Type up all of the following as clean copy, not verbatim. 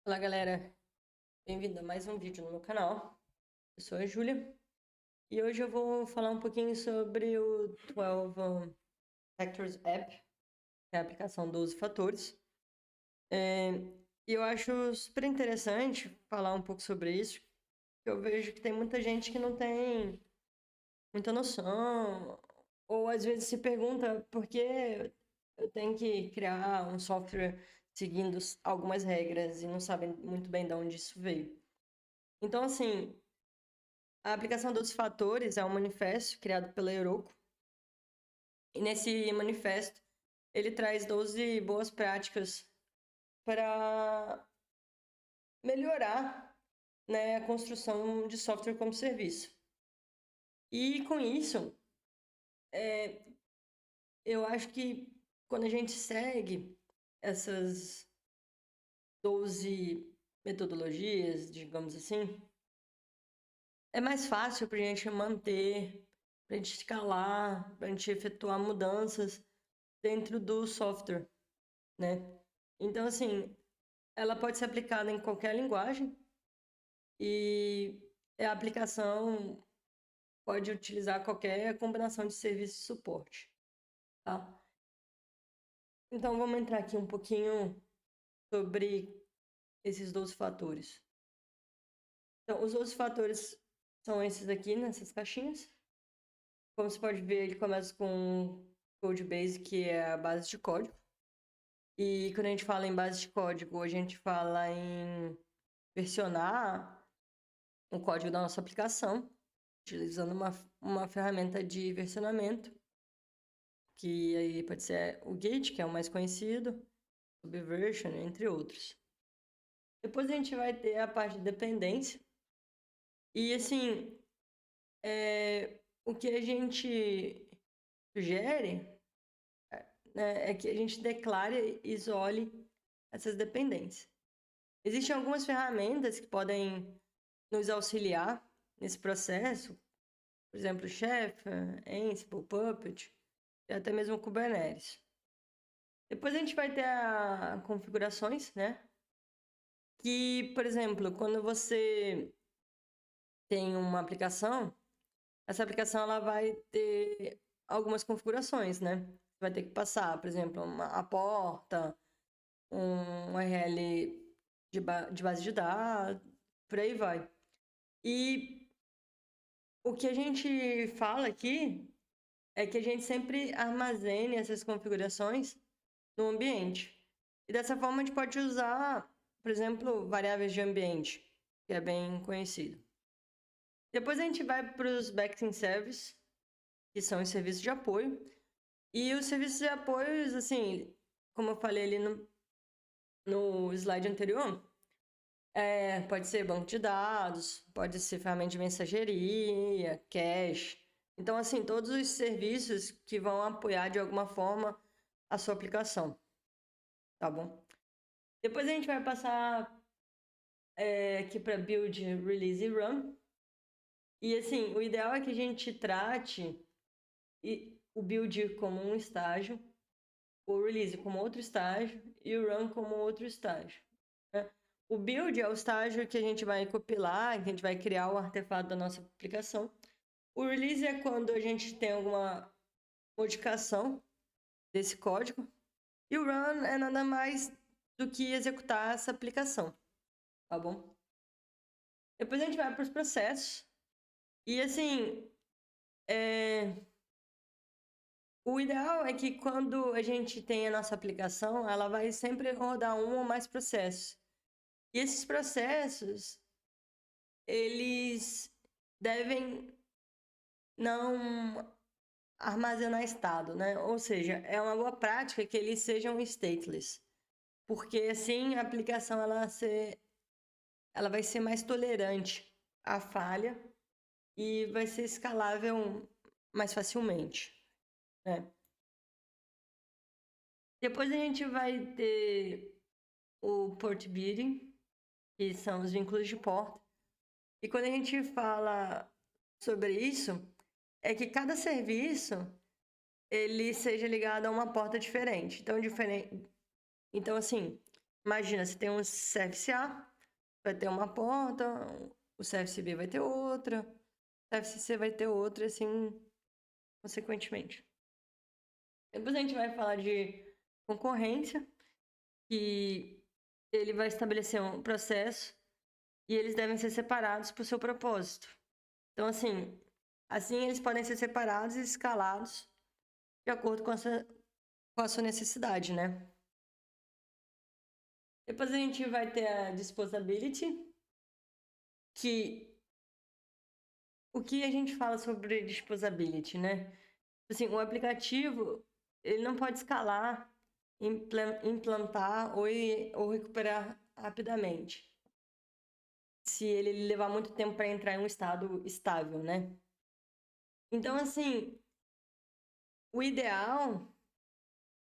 Olá, galera. Bem-vindo a mais um vídeo no meu canal. Eu sou a Júlia e hoje eu vou falar um pouquinho sobre o 12 Factors App, que é a aplicação 12 fatores. E eu acho super interessante falar um pouco sobre isso, porque eu vejo que tem muita gente que não tem muita noção, ou às vezes se pergunta por que eu tenho que criar um software seguindo algumas regras e não sabem muito bem de onde isso veio. Então, assim, a aplicação dos fatores é um manifesto criado pela Heroku. E nesse manifesto, ele traz 12 boas práticas para melhorar, né, a construção de software como serviço. E com isso, eu acho que quando a gente segue essas 12 metodologias, digamos assim, é mais fácil para a gente manter, para a gente escalar, para a gente efetuar mudanças dentro do software, né? Então, assim, ela pode ser aplicada em qualquer linguagem e a aplicação pode utilizar qualquer combinação de serviço e suporte, tá? Então, vamos entrar aqui um pouquinho sobre esses 12 fatores. Então, os 12 fatores são esses aqui, nessas caixinhas. Como você pode ver, ele começa com Codebase, que é a base de código. E quando a gente fala em base de código, a gente fala em versionar o código da nossa aplicação, utilizando uma ferramenta de versionamento, que aí pode ser o Git, que é o mais conhecido, Subversion, entre outros. Depois a gente vai ter a parte de dependência. E assim, o que a gente sugere, né, é que a gente declare e isole essas dependências. Existem algumas ferramentas que podem nos auxiliar nesse processo, por exemplo, Chef, Ansible, Puppet e até mesmo Kubernetes. Depois a gente vai ter as configurações, né? Que, por exemplo, quando você tem uma aplicação, essa aplicação ela vai ter algumas configurações, né? Você vai ter que passar, por exemplo, a porta, um URL de base de dados, por aí vai. E o que a gente fala aqui é que a gente sempre armazene essas configurações no ambiente. E dessa forma a gente pode usar, por exemplo, variáveis de ambiente, que é bem conhecido. Depois a gente vai para os backend service, que são os serviços de apoio. E os serviços de apoio, assim, como eu falei ali no slide anterior, pode ser banco de dados, pode ser ferramenta de mensageria, cache. Então, assim, todos os serviços que vão apoiar de alguma forma a sua aplicação, tá bom? Depois a gente vai passar aqui para build, release e run. E assim, o ideal é que a gente trate o build como um estágio, o release como outro estágio e o run como outro estágio, né? O build é o estágio que a gente vai compilar, que a gente vai criar o artefato da nossa aplicação. O release é quando a gente tem alguma modificação desse código. E o run é nada mais do que executar essa aplicação, tá bom? Depois a gente vai para os processos. E assim, o ideal é que quando a gente tem a nossa aplicação, ela vai sempre rodar um ou mais processos. E esses processos, eles devem não armazenar estado, né? Ou seja, é uma boa prática que eles sejam stateless, porque assim a aplicação ela vai ser mais tolerante à falha e vai ser escalável mais facilmente, né? Depois a gente vai ter o port bidding, que são os vínculos de porta. E quando a gente fala sobre isso, é que cada serviço ele seja ligado a uma porta diferente. Então, assim, Imagina, você tem um CFCA, vai ter uma porta, o CFCB vai ter outra, o CFCC vai ter outra, assim, consequentemente. Depois a gente vai falar de concorrência, que ele vai estabelecer um processo e eles devem ser separados por seu propósito. Então, assim eles podem ser separados e escalados de acordo com a sua necessidade, né? Depois a gente vai ter a disposability, que o que a gente fala sobre disposability, né? Assim, o aplicativo, ele não pode escalar, implantar ou recuperar rapidamente, se ele levar muito tempo para entrar em um estado estável, né? Então, assim, o ideal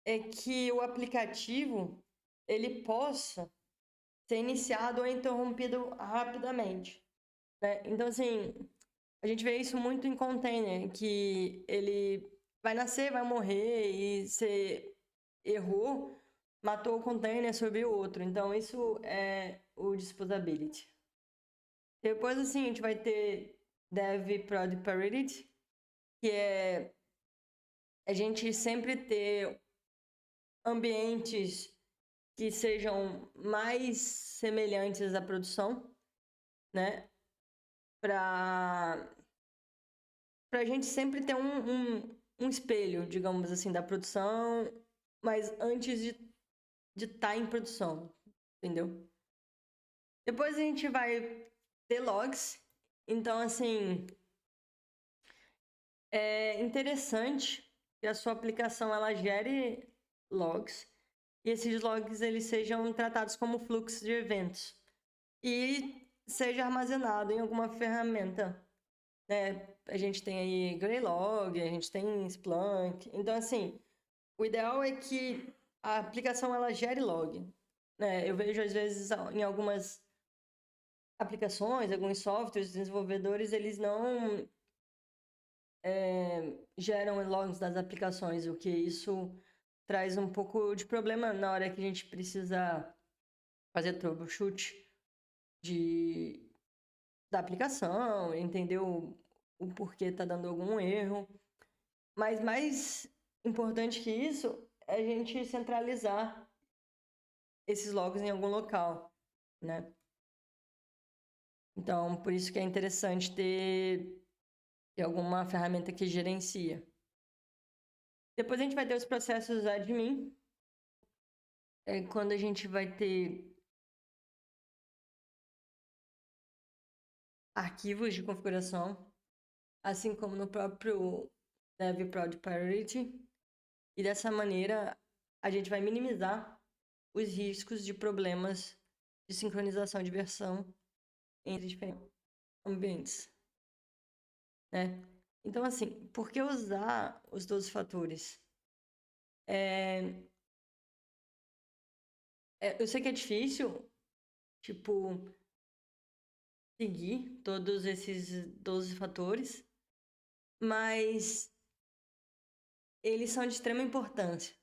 é que o aplicativo ele possa ser iniciado ou interrompido rapidamente, né? Então, assim, a gente vê isso muito em container, que ele vai nascer, vai morrer e você errou, matou o container sobre o outro. Então, isso é o disposability. Depois, assim, a gente vai ter Dev Prod Parity, que é a gente sempre ter ambientes que sejam mais semelhantes à produção, né? Para a gente sempre ter um espelho, digamos assim, da produção, mas antes de estar em produção, entendeu? Depois a gente vai ter logs. Então, assim, é interessante que a sua aplicação ela gere logs e esses logs eles sejam tratados como fluxo de eventos e seja armazenado em alguma ferramenta, né? A gente tem aí Greylog, a gente tem Splunk. Então, assim, o ideal é que a aplicação ela gere log, né? Eu vejo às vezes em algumas aplicações, alguns softwares, os desenvolvedores eles não geram logs das aplicações, o que isso traz um pouco de problema na hora que a gente precisa fazer troubleshoot de, da aplicação, entender o porquê está dando algum erro. Mas mais importante que isso é a gente centralizar esses logs em algum local, né? Então, por isso que é interessante ter alguma ferramenta que gerencia. Depois a gente vai ter os processos admin, quando a gente vai ter arquivos de configuração, assim como no próprio Dev Prod Priority. E dessa maneira, a gente vai minimizar os riscos de problemas de sincronização de versão entre diferentes ambientes, né? Então, assim, por que usar os 12 fatores? Eu sei que é difícil, tipo, seguir todos esses 12 fatores, mas eles são de extrema importância,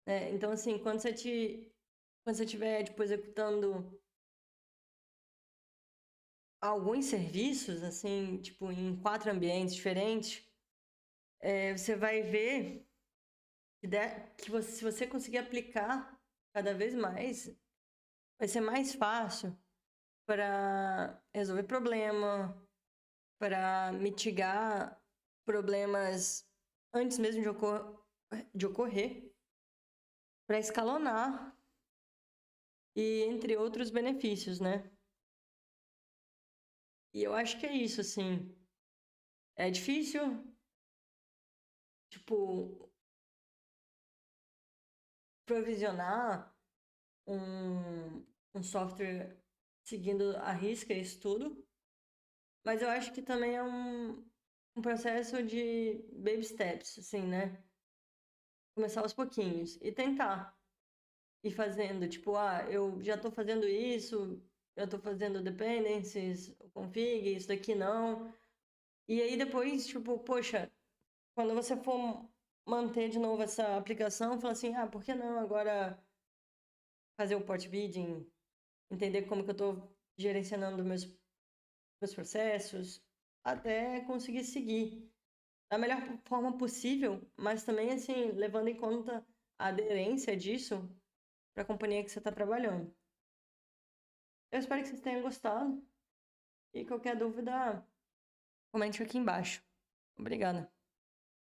né? Então, assim, quando você estiver, tipo, executando alguns serviços, assim, tipo, em 4 ambientes diferentes, você vai ver que se você conseguir aplicar cada vez mais, vai ser mais fácil para resolver problema, para mitigar problemas antes mesmo de ocorrer, para escalonar e entre outros benefícios, né? E eu acho que é isso, assim. É difícil, tipo, provisionar um software seguindo à risca isso tudo, mas eu acho que também é um processo de baby steps, assim, né? Começar aos pouquinhos e tentar ir fazendo, tipo, eu já tô fazendo isso, eu tô fazendo dependencies, config, isso daqui não. E aí depois, tipo, poxa, quando você for manter de novo essa aplicação, fala assim, por que não agora fazer o port bidding, entender como que eu estou gerenciando meus processos, até conseguir seguir da melhor forma possível, mas também, assim, levando em conta a aderência disso para a companhia que você está trabalhando. Eu espero que vocês tenham gostado e qualquer dúvida, comente aqui embaixo. Obrigada.